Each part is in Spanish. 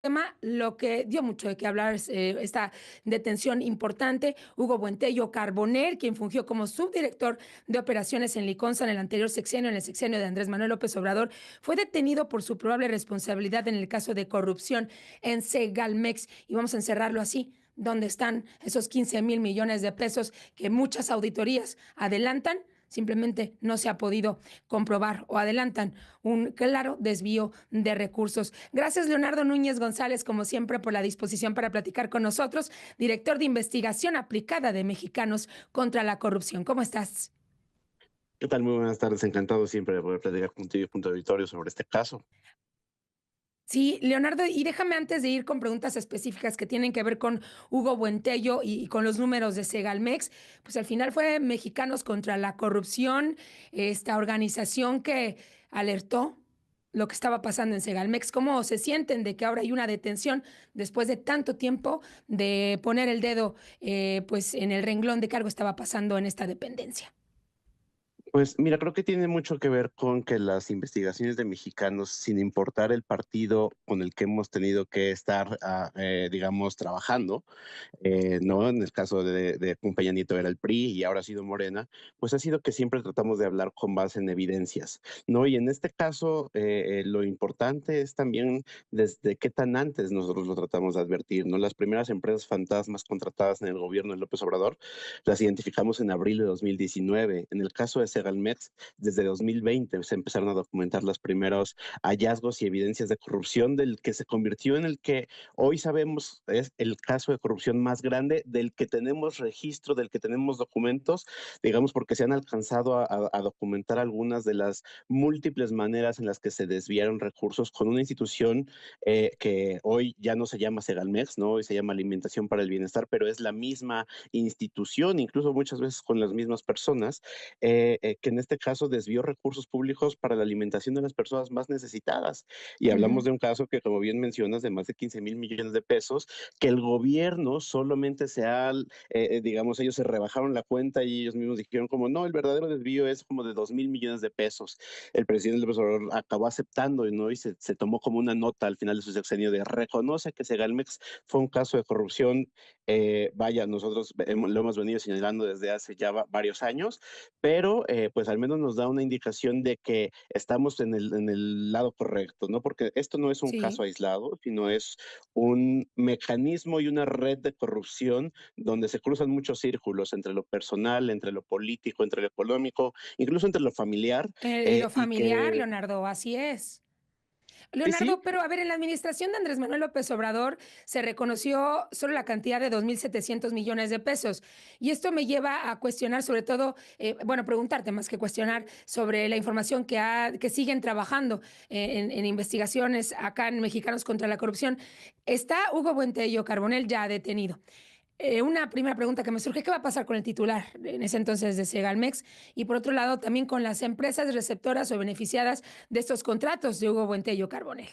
tema, lo que dio mucho de qué hablar es esta detención importante. Hugo Buentello Carbonell, quien fungió como subdirector de operaciones en Liconza en el anterior sexenio, en el sexenio de Andrés Manuel López Obrador, fue detenido por su probable responsabilidad en el caso de corrupción en Segalmex. Y vamos a encerrarlo así. ¿Dónde están esos 15,000 millones de pesos que muchas auditorías adelantan? Simplemente no se ha podido comprobar o adelantan un claro desvío de recursos. Gracias, Leonardo Núñez González, como siempre, por la disposición para platicar con nosotros, director de investigación aplicada de Mexicanos contra la Corrupción. ¿Cómo estás? ¿Qué tal? Muy buenas tardes. Encantado siempre de poder platicar contigo y punto de auditorio sobre este caso. Sí, Leonardo, y déjame antes de ir con preguntas específicas que tienen que ver con Hugo Buentello y con los números de Segalmex, pues al final fue Mexicanos contra la Corrupción, esta organización que alertó lo que estaba pasando en Segalmex. ¿Cómo se sienten de que ahora hay una detención después de tanto tiempo de poner el dedo pues en el renglón de que algo estaba pasando en esta dependencia? Pues mira, creo que tiene mucho que ver con que las investigaciones de mexicanos, sin importar el partido con el que hemos tenido que estar, digamos, trabajando, ¿no? En el caso de con Peña Nieto era el PRI y ahora ha sido Morena, pues ha sido que siempre tratamos de hablar con base en evidencias, ¿no? Y en este caso, lo importante es también desde qué tan antes nosotros lo tratamos de advertir, ¿no? Las primeras empresas fantasmas contratadas en el gobierno de López Obrador las identificamos en abril de 2019. En el caso de Segalmex, desde 2020 se empezaron a documentar los primeros hallazgos y evidencias de corrupción del que se convirtió en el que hoy sabemos es el caso de corrupción más grande del que tenemos registro, del que tenemos documentos, digamos, porque se han alcanzado a documentar algunas de las múltiples maneras en las que se desviaron recursos con una institución que hoy ya no se llama Segalmex, ¿no? Hoy se llama Alimentación para el Bienestar, pero es la misma institución, incluso muchas veces con las mismas personas, que en este caso desvió recursos públicos para la alimentación de las personas más necesitadas. Y hablamos Ujú. de un caso que, como bien mencionas, de más de 15,000 millones de pesos, que el gobierno solamente digamos, ellos se rebajaron la cuenta y ellos mismos dijeron como, no, el verdadero desvío es como de 2,000 millones de pesos. El presidente López Obrador acabó aceptando, ¿no? Y se tomó como una nota al final de su sexenio de reconoce que Segalmex fue un caso de corrupción. Vaya, nosotros lo hemos venido señalando desde hace ya varios años, pero pues al menos nos da una indicación de que estamos en el lado correcto, ¿no? Porque esto no es un caso Sí. aislado, sino es un mecanismo y una red de corrupción donde se cruzan muchos círculos entre lo personal, entre lo político, entre lo económico, incluso entre lo familiar, Lo y familiar, que, Leonardo, así es. sí, sí, Leonardo, pero a ver, en la administración de Andrés Manuel López Obrador se reconoció solo la cantidad de 2,700 millones de pesos. Y esto me lleva a cuestionar sobre todo, bueno, preguntarte más que cuestionar sobre la información que siguen trabajando en investigaciones acá en Mexicanos contra la Corrupción. Está Hugo Buentello Carbonell ya detenido. Una primera pregunta que me surge, ¿qué va a pasar con el titular en ese entonces de Segalmex? Y por otro lado, también con las empresas receptoras o beneficiadas de estos contratos de Hugo Buentello Carbonell.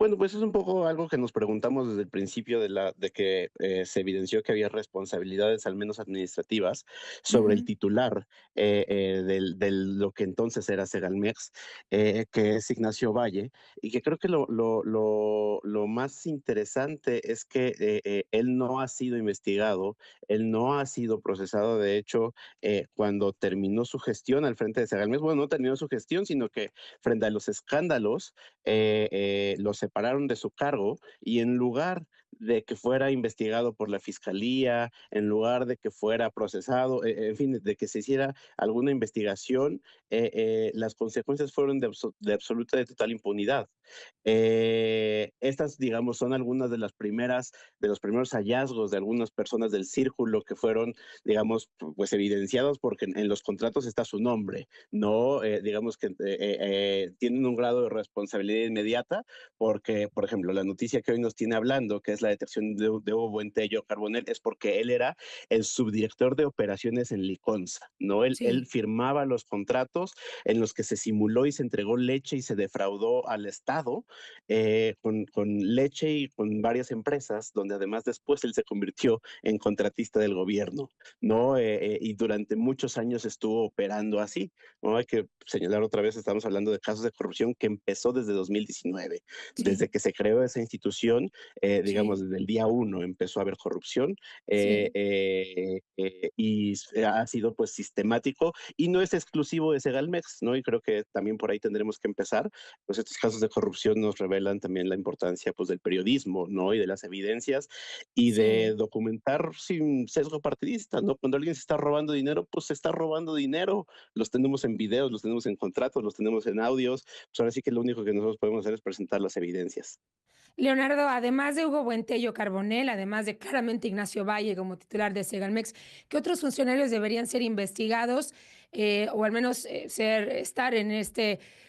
bueno, pues es un poco algo que nos preguntamos desde el principio de que se evidenció que había responsabilidades, al menos administrativas, sobre el Ujú. titular del lo que entonces era Segalmex, que es Ignacio Valle, y que creo que lo más interesante es que él no ha sido investigado, él no ha sido procesado. De hecho, cuando terminó su gestión al frente de Segalmex, bueno, no terminó su gestión, sino que frente a los escándalos, lo separaron de su cargo y en lugar de que fuera investigado por la fiscalía, en lugar de que fuera procesado, en fin, de que se hiciera alguna investigación, las consecuencias fueron de absoluta, de total impunidad. Estas, digamos, son algunas de los primeros hallazgos de algunas personas del círculo que fueron, digamos, pues evidenciados porque en los contratos está su nombre, no, digamos que tienen un grado de responsabilidad inmediata, porque, por ejemplo, la noticia que hoy nos tiene hablando, que es la detección de Hugo Buentello Carbonell, es porque él era el subdirector de operaciones en Liconza, ¿no? Él Sí. firmaba los contratos en los que se simuló y se entregó leche y se defraudó al Estado, con con leche y con varias empresas, donde además después él se convirtió en contratista del gobierno, ¿no? Y durante muchos años estuvo operando así, ¿no? Hay que señalar otra vez, estamos hablando de casos de corrupción que empezó desde 2019, Sí, desde que se creó esa institución, digamos, sí, desde el día uno empezó a haber corrupción, sí. y ha sido pues sistemático y no es exclusivo de Segalmex, ¿no? Y creo que también por ahí tendremos que empezar, pues estos casos de corrupción nos revelan también la importancia pues del periodismo, ¿no? Y de las evidencias y de Sí. documentar sin sesgo partidista, ¿no? Cuando alguien se está robando dinero, pues se está robando dinero, los tenemos en videos, los tenemos en contratos, los tenemos en audios, pues ahora sí que lo único que nosotros podemos hacer es presentar las evidencias. Leonardo, además de Hugo Buentello Carbonell, además de claramente Ignacio Valle como titular de Segalmex, ¿qué otros funcionarios deberían ser investigados o al menos estar en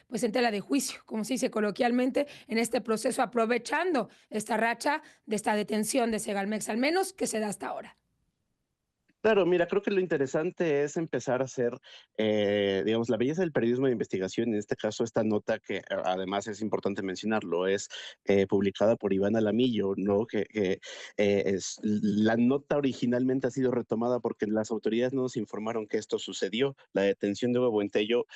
pues en tela de juicio, como se dice coloquialmente, en este proceso, aprovechando esta racha de esta detención de Segalmex, al menos que se da hasta ahora? Claro, mira, creo que lo interesante es empezar a hacer, digamos, la belleza del periodismo de investigación, en este caso esta nota que además es importante mencionarlo, es publicada por Iván Alamillo, ¿no? La nota originalmente ha sido retomada porque las autoridades no nos informaron que esto sucedió, la detención de Hugo Buentello.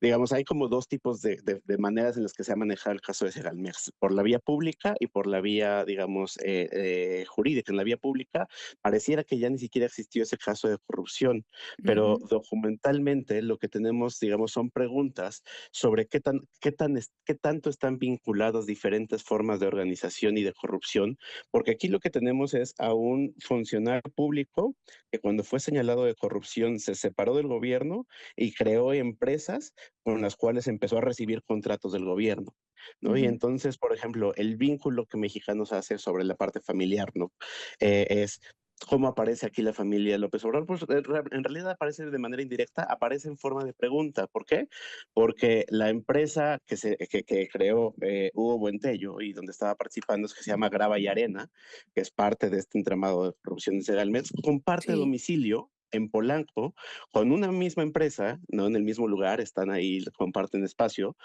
Digamos, hay como dos tipos de maneras en las que se ha manejado el caso de Segalmex, por la vía pública y por la vía, digamos, jurídica. En la vía pública pareciera que ya ni siquiera existió ese caso de corrupción, pero Ujú, documentalmente lo que tenemos, digamos, son preguntas sobre qué tanto están vinculadas diferentes formas de organización y de corrupción, porque aquí lo que tenemos es a un funcionario público que cuando fue señalado de corrupción se separó del gobierno y creó empresas con las cuales empezó a recibir contratos del gobierno, ¿no? Y ujú. entonces, por ejemplo, el vínculo que Mexicanos hace sobre la parte familiar, ¿no? Es cómo aparece aquí la familia López Obrador, pues en realidad aparece de manera indirecta, aparece en forma de pregunta. ¿Por qué? Porque la empresa que creó Hugo Buentello y donde estaba participando es que se llama Grava y Arena, que es parte de este entramado de corrupción de Segalmex, comparte Sí, domicilio en Polanco con una misma empresa, ¿no? En el mismo lugar, están ahí, comparten espacio,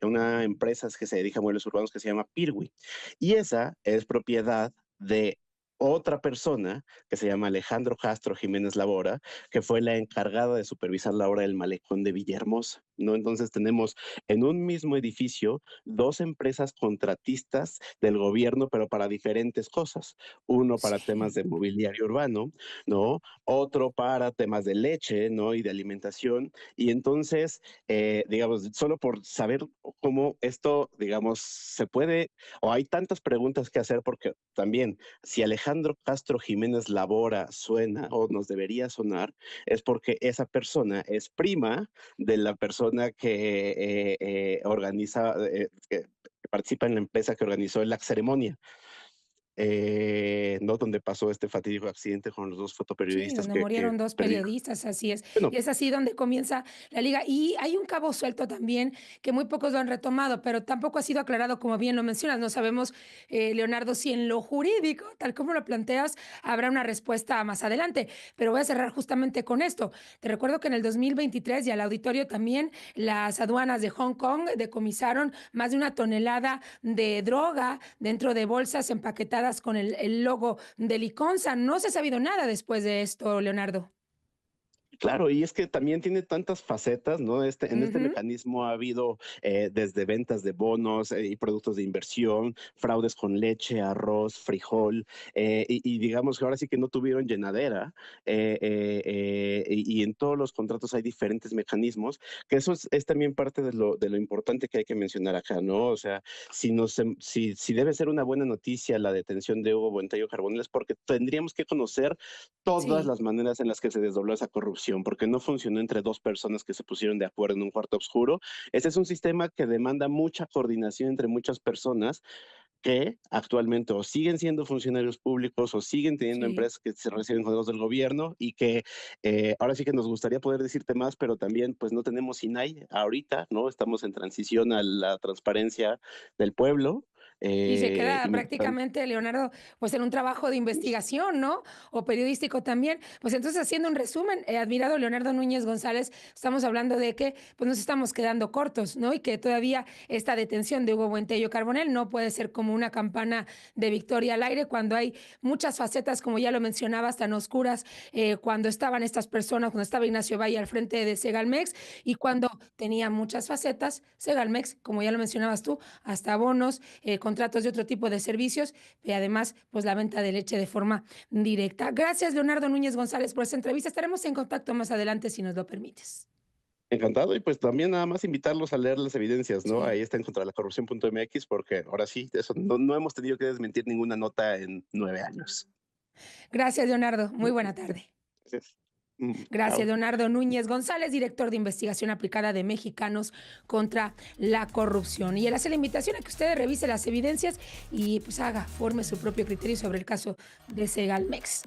una empresa que se dedica a muebles urbanos que se llama Pirwi. Y esa es propiedad de otra persona que se llama Alejandro Castro Jiménez Labora, que fue la encargada de supervisar la obra del malecón de Villahermosa, ¿no? Entonces tenemos en un mismo edificio dos empresas contratistas del gobierno, pero para diferentes cosas. Uno para temas sí, de mobiliario urbano, ¿no? Otro para temas de leche, ¿no? Y de alimentación. Y entonces, digamos, solo por saber cómo esto, digamos, se puede, o hay tantas preguntas que hacer, porque también, si Alejandro Castro Jiménez Labora suena o nos debería sonar, es porque esa persona es prima de la persona que participa en la empresa que organizó la ceremonia, ¿no? Donde pasó este fatídico accidente con los dos sí, fotoperiodistas donde que murieron 2 perdieron. periodistas, así es. Bueno, Y es así donde comienza la liga. Y hay un cabo suelto también que muy pocos lo han retomado, pero tampoco ha sido aclarado, como bien lo mencionas. No sabemos, Leonardo, si en lo jurídico, tal como lo planteas, habrá una respuesta más adelante. Pero voy a cerrar justamente con esto. Te recuerdo que en el 2023 y al auditorio también las aduanas de Hong Kong decomisaron más de 1 tonelada de droga dentro de bolsas empaquetadas con el logo de Liconza. No se ha sabido nada después de esto, Leonardo. claro, y es que también tiene tantas facetas, ¿no? En este Ujú, mecanismo ha habido desde ventas de bonos y productos de inversión, fraudes con leche, arroz, frijol, y digamos que ahora sí que no tuvieron llenadera, y en todos los contratos hay diferentes mecanismos, que eso es también parte de lo importante que hay que mencionar acá, ¿no? O sea, si debe ser una buena noticia la detención de Hugo Buentello Carbonell es porque tendríamos que conocer todas sí, las maneras en las que se desdobló esa corrupción, porque no funcionó entre dos personas que se pusieron de acuerdo en un cuarto oscuro. Este es un sistema que demanda mucha coordinación entre muchas personas que actualmente o siguen siendo funcionarios públicos o siguen teniendo sí. empresas que se reciben fondos del gobierno y que ahora sí que nos gustaría poder decirte más, pero también pues no tenemos INAI ahorita, ¿no? Estamos en transición a la transparencia del pueblo, Y se queda y me gustaría. prácticamente, Leonardo, pues en un trabajo de investigación, ¿no? O periodístico también. Pues entonces, haciendo un resumen, admirado Leonardo Núñez González, estamos hablando de que pues nos estamos quedando cortos, ¿no? Y que todavía esta detención de Hugo Buentello Carbonell no puede ser como una campana de victoria al aire cuando hay muchas facetas, como ya lo mencionabas, tan oscuras, cuando estaban estas personas, cuando estaba Ignacio Valle al frente de Segalmex y cuando tenía muchas facetas, Segalmex, como ya lo mencionabas tú, hasta bonos, contratos de otro tipo de servicios y además, pues la venta de leche de forma directa. Gracias, Leonardo Núñez González, por esta entrevista. Estaremos en contacto más adelante si nos lo permites. Encantado, y pues también nada más invitarlos a leer las evidencias, ¿no? Sí. Ahí está en contralacorrupción.mx, porque ahora sí, eso no hemos tenido que desmentir ninguna nota en 9 años. Gracias, Leonardo. Muy buena tarde. Gracias. Gracias, Chao. Leonardo Núñez González, director de investigación aplicada de Mexicanos contra la Corrupción. Y él hace la invitación a que ustedes revisen las evidencias y pues forme su propio criterio sobre el caso de Segalmex.